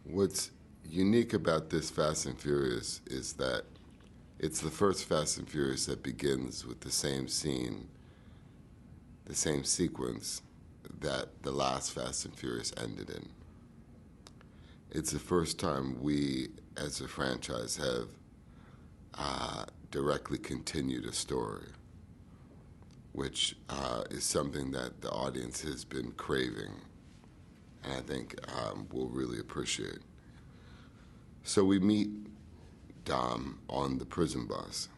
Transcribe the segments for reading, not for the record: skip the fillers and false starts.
What's unique about this Fast and Furious is that it's the first Fast and Furious that begins with the same scene, the same sequence that the last Fast and Furious ended in. It's the first time we, as a franchise, have directly continued a story, which is something that the audience has been craving, and I think will really appreciate. So we meet Dom on the prison bus,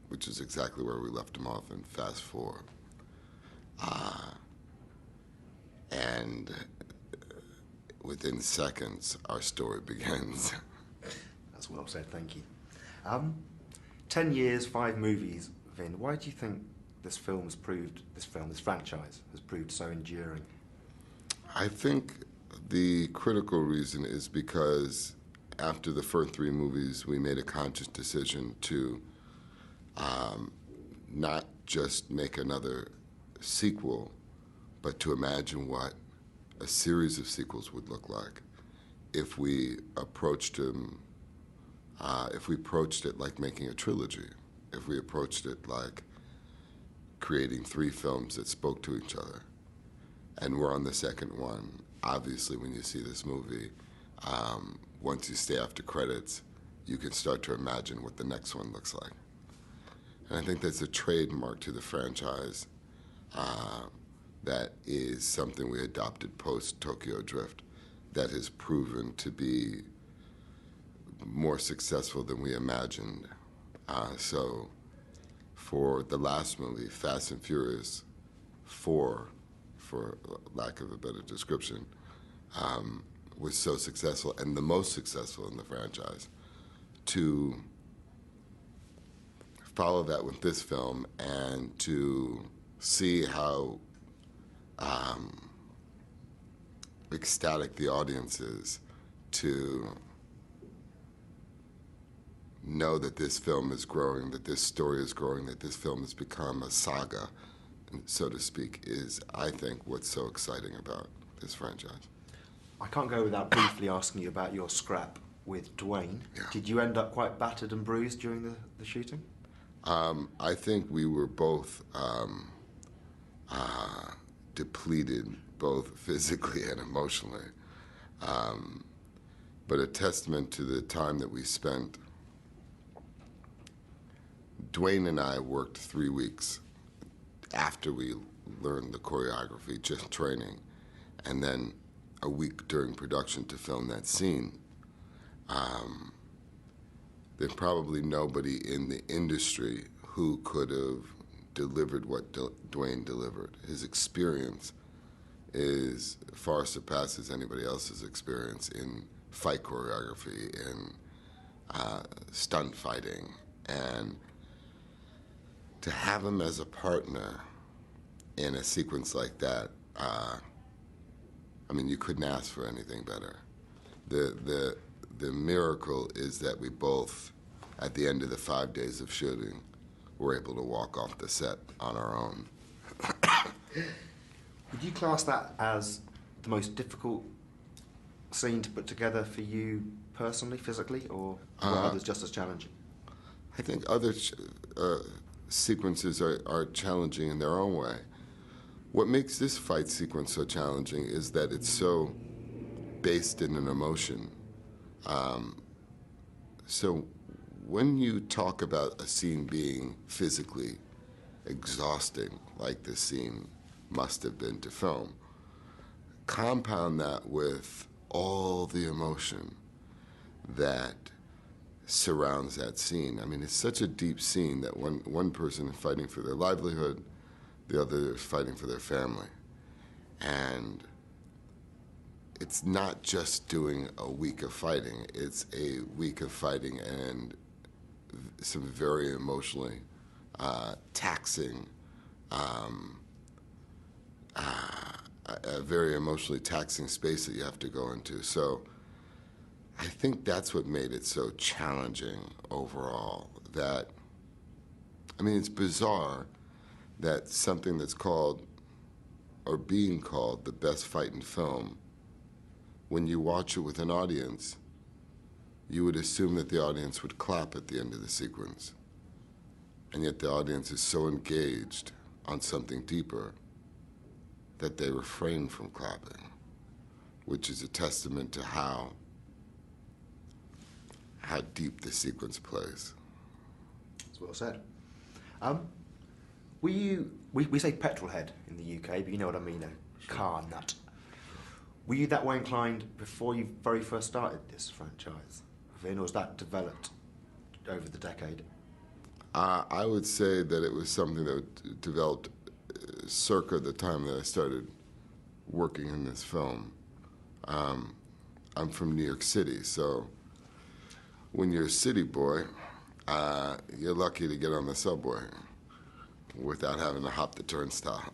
which is exactly where we left him off in Fast 4. And within seconds, our story begins. That's well said, thank you. 10 years, 5 movies, Vin. Why do you think this franchise has proved so enduring? I think the critical reason is because after the first 3 movies, we made a conscious decision to not just make another sequel, but to imagine what a series of sequels would look like if we approached them, if we approached it like making a trilogy, if we approached it like creating 3 films that spoke to each other. And we're on the second one. Obviously, when you see this movie, once you stay after credits, you can start to imagine what the next one looks like. And I think that's a trademark to the franchise that is something we adopted post-Tokyo Drift that has proven to be more successful than we imagined. So for the last movie, Fast and Furious 4, for lack of a better description, was so successful and the most successful in the franchise. To follow that with this film and to see how ecstatic the audience is, to know that this film is growing, that this story is growing, that this film has become a saga, so to speak, is, I think, what's so exciting about this franchise. I can't go without briefly asking you about your scrap with Dwayne. Yeah. Did you end up quite battered and bruised during the shooting? I think we were both depleted, both physically and emotionally. But a testament to the time that we spent. Dwayne and I worked 3 weeks after we learned the choreography, just training, and then a week during production to film that scene. There's probably nobody in the industry who could have delivered what Dwayne delivered. His experience is far surpasses anybody else's experience in fight choreography, in stunt fighting, and to have him as a partner in a sequence like that, I mean, you couldn't ask for anything better. The miracle is that we both, at the end of the 5 days of shooting, were able to walk off the set on our own. Would you class that as the most difficult scene to put together for you personally, physically, or were others just as challenging? I think other sequences are challenging in their own way. What makes this fight sequence so challenging is that it's so based in an emotion. So when you talk about a scene being physically exhausting, like this scene must have been to film, compound that with all the emotion that surrounds that scene. I mean, it's such a deep scene that one person is fighting for their livelihood, the other is fighting for their family. And it's not just doing a week of fighting, it's a week of fighting and some very emotionally taxing, a very emotionally taxing space that you have to go into. So I think that's what made it so challenging overall. That, I mean, it's bizarre that something that's called, or being called, the best fight in film when you watch it with an audience, you would assume that the audience would clap at the end of the sequence. And yet the audience is so engaged on something deeper that they refrain from clapping, which is a testament to how deep the sequence plays. That's well said. We say petrol head in the UK, but you know what I mean, a car nut. Were you that way inclined before you very first started this franchise, Vin, or was that developed over the decade? I would say that it was something that developed circa the time that I started working in this film. I'm from New York City, so when you're a city boy, you're lucky to get on the subway without having to hop the turnstile.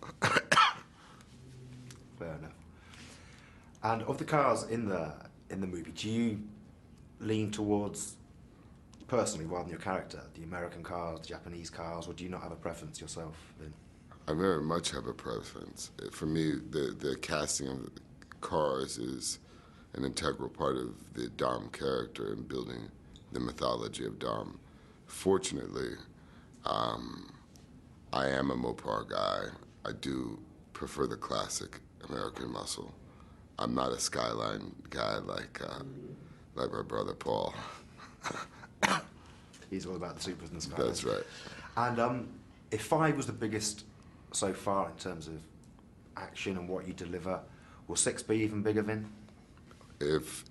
Fair enough. And of the cars in the movie, do you lean towards, personally, rather than your character, the American cars, the Japanese cars, or do you not have a preference yourself, Vin? I very much have a preference. For me, the casting of cars is an integral part of the Dom character and building the mythology of Dom. Fortunately, I am a Mopar guy. I do prefer the classic American muscle. I'm not a Skyline guy like my brother Paul. He's all about the supers and the Skylines. That's right. And if 5 was the biggest so far in terms of action and what you deliver, will 6 be even bigger, Vin? If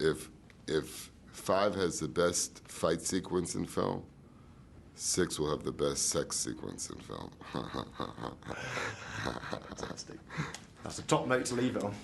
5 has the best fight sequence in film, 6 will have the best sex sequence in film. Fantastic. That's a top note to leave it on.